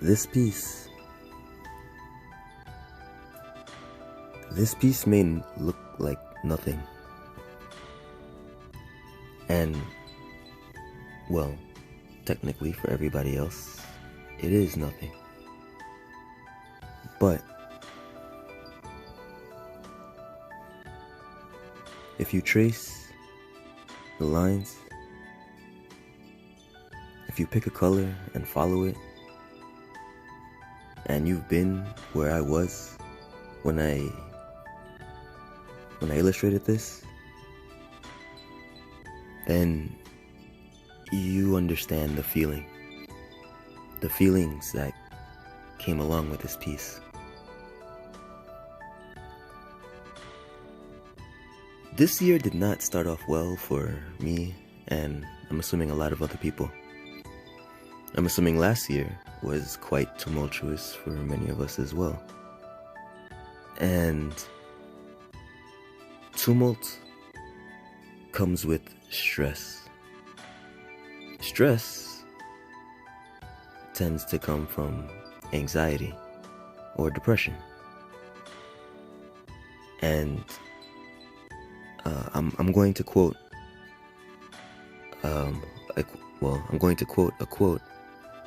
This piece may look like nothing. And, well, technically for everybody else, it is nothing. But if you trace the lines, if you pick a color and follow it, and you've been where I was when I illustrated this, then you understand the feelings that came along with this piece. This year did not start off well for me, and I'm assuming a lot of other people. I'm assuming last year was quite tumultuous for many of us as well. And tumult comes with stress. Stress tends to come from anxiety or depression. And I'm going to quote a quote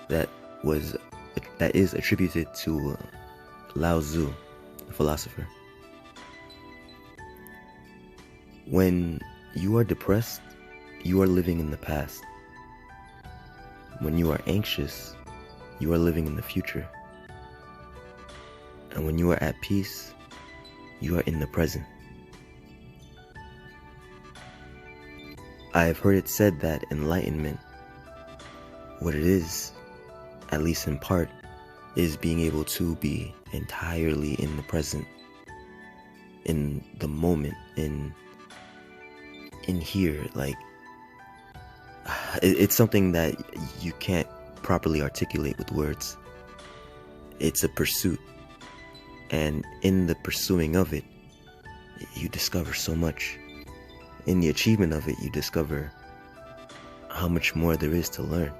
that is attributed to Lao Tzu, a philosopher. When you are depressed, you are living in the past. When you are anxious, you are living in the future. And when you are at peace, you are in the present. I have heard it said that enlightenment, what it is, at least in part, is being able to be entirely in the present, in the moment, in here. Like, it's something that you can't properly articulate with words. It's a pursuit, and in the pursuing of it, you discover so much. In the achievement of it, you discover how much more there is to learn.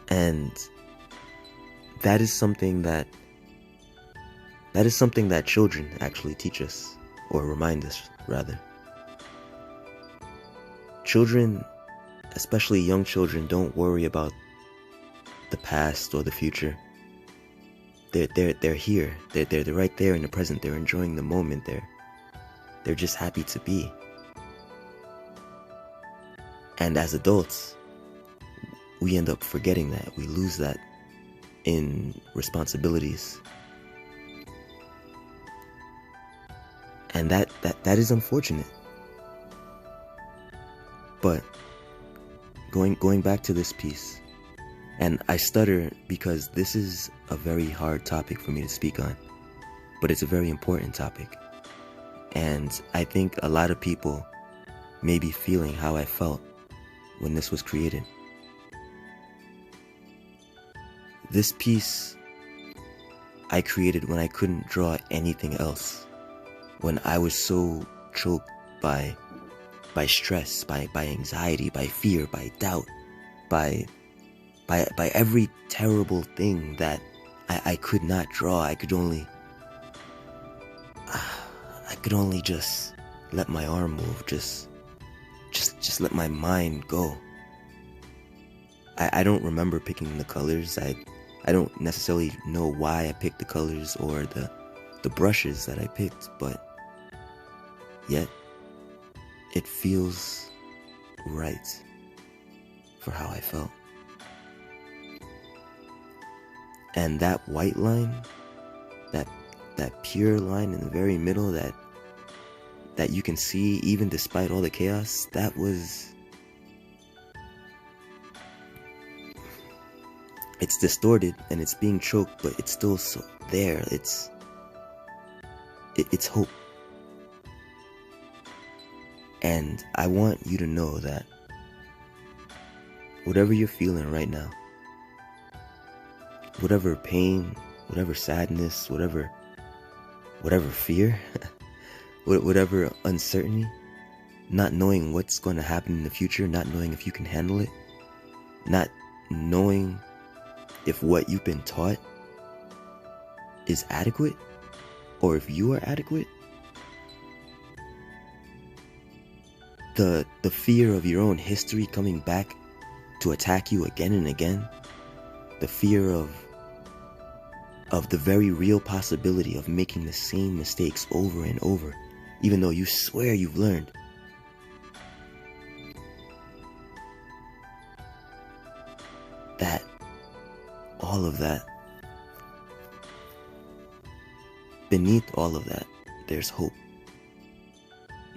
And that is something that children actually teach us, or remind us, rather. Children, especially young children, don't worry about the past or the future. They're here. They're right there in the present. They're enjoying the moment. They're just happy to be. And as adults, we end up forgetting that. We lose that in responsibilities. And that is unfortunate. But going back to this piece, and I stutter because this is a very hard topic for me to speak on, but it's a very important topic. And I think a lot of people may be feeling how I felt when this was created. This piece I created when I couldn't draw anything else. When I was so choked by stress, by anxiety, by fear, by doubt, by every terrible thing that I could not draw. I could only just let my arm move, just let my mind go. I don't remember picking the colors. I don't necessarily know why I picked the colors or the brushes that I picked, but yet it feels right for how I felt. And that white line, that pure line in the very middle that you can see even despite all the chaos, that was... It's distorted and it's being choked, but it's still so there. It's hope. And I want you to know that whatever you're feeling right now, whatever pain, whatever sadness, whatever fear, whatever uncertainty, not knowing what's going to happen in the future, not knowing if you can handle it, not knowing if what you've been taught is adequate or if you are adequate. The fear of your own history coming back to attack you again and again. The fear of the very real possibility of making the same mistakes over and over, even though you swear you've learned. That, all of that, beneath all of that, there's hope.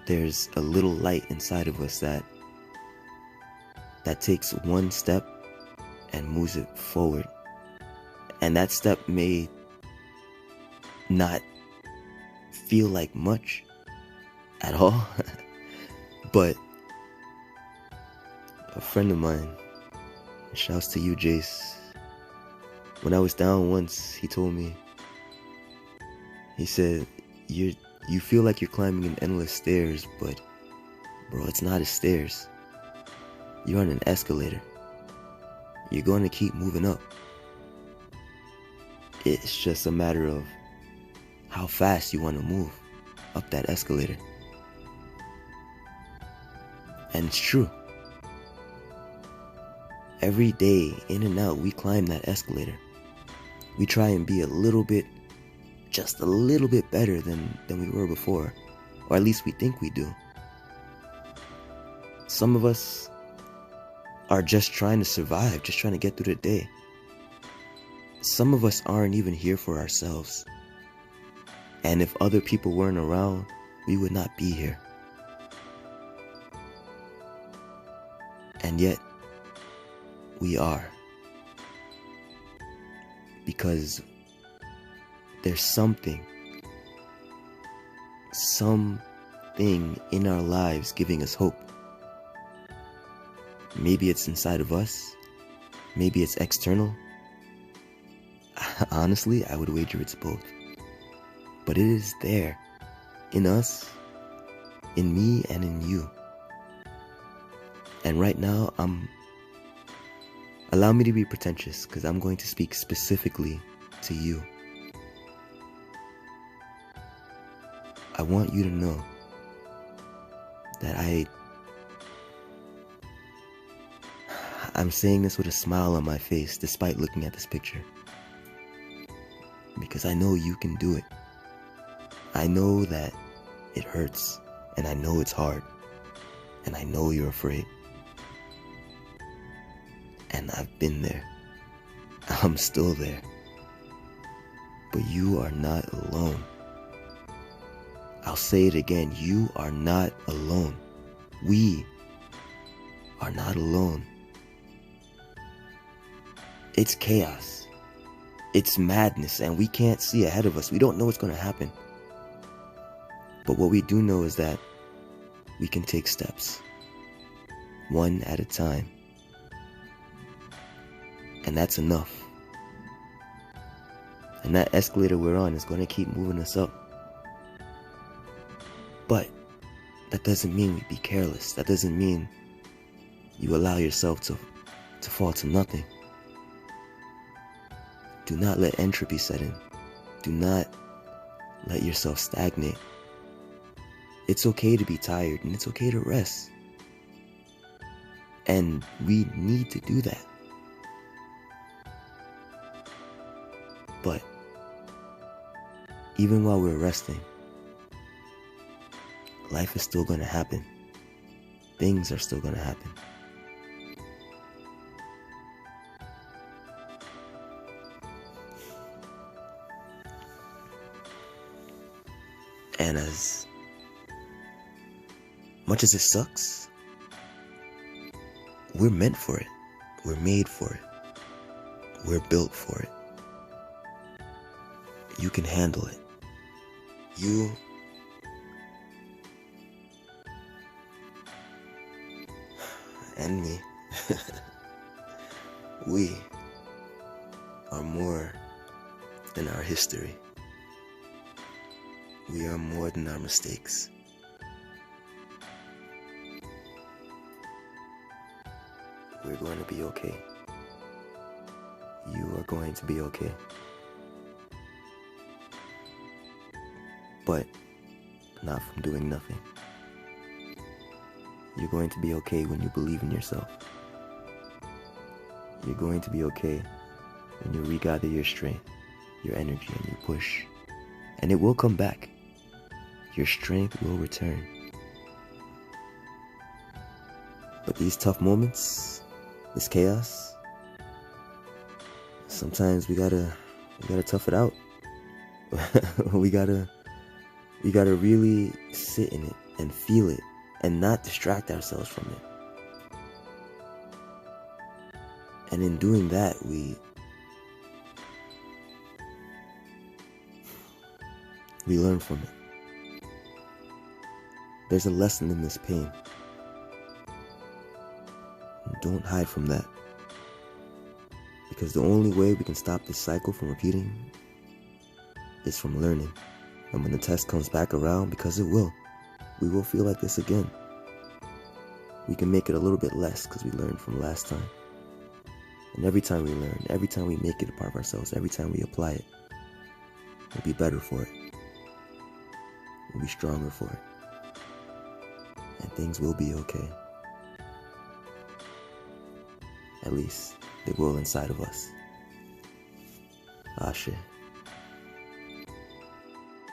There's a little light inside of us that takes one step and moves it forward. And that step may not feel like much at all, but a friend of mine, shouts to you, Jace, when I was down once, he told me, he said, you feel like you're climbing an endless stairs, but bro, it's not a stairs. You're on an escalator. You're going to keep moving up. It's just a matter of how fast you want to move up that escalator. And it's true. Every day, in and out, we climb that escalator. We try and be just a little bit better than we were before. Or at least we think we do. Some of us are just trying to survive, just trying to get through the day. Some of us aren't even here for ourselves. And if other people weren't around, we would not be here. And yet, we are. Because there's something in our lives giving us hope. Maybe it's inside of us. Maybe it's external. Honestly, I would wager it's both. But it is there. In us, in me, and in you. And right now, allow me to be pretentious, because I'm going to speak specifically to you. I want you to know that I'm saying this with a smile on my face despite looking at this picture. Because I know you can do it. I know that it hurts, and I know it's hard, and I know you're afraid. And I've been there. I'm still there. But you are not alone. I'll say it again. You are not alone. We are not alone. It's chaos. It's madness, and we can't see ahead of us. We don't know what's going to happen. But what we do know is that we can take steps, one at a time. And that's enough. And that escalator we're on is going to keep moving us up. But that doesn't mean we be careless. That doesn't mean you allow yourself to fall to nothing. Do not let entropy set in. Do not let yourself stagnate. It's okay to be tired, and it's okay to rest. And we need to do that. But even while we're resting, life is still going to happen. Things are still going to happen. And as much as it sucks, we're meant for it. We're made for it. We're built for it. You can handle it. You and me, we are more than our history. We are more than our mistakes. We're going to be okay. you are going to be okay. But not from doing nothing. You're going to be okay when you believe in yourself. You're going to be okay when you regather your strength, your energy, and you push. And it will come back. Your strength will return. But these tough moments, this chaos, sometimes we gotta tough it out. we gotta really sit in it and feel it and not distract ourselves from it. And in doing that, we learn from it. There's a lesson in this pain. Don't hide from that. Because the only way we can stop this cycle from repeating is from learning. And when the test comes back around, because it will, we will feel like this again. We can make it a little bit less because we learned from last time. And every time we learn, every time we make it a part of ourselves, every time we apply it, we'll be better for it. We'll be stronger for it. And things will be okay. At least they will inside of us. Ashe.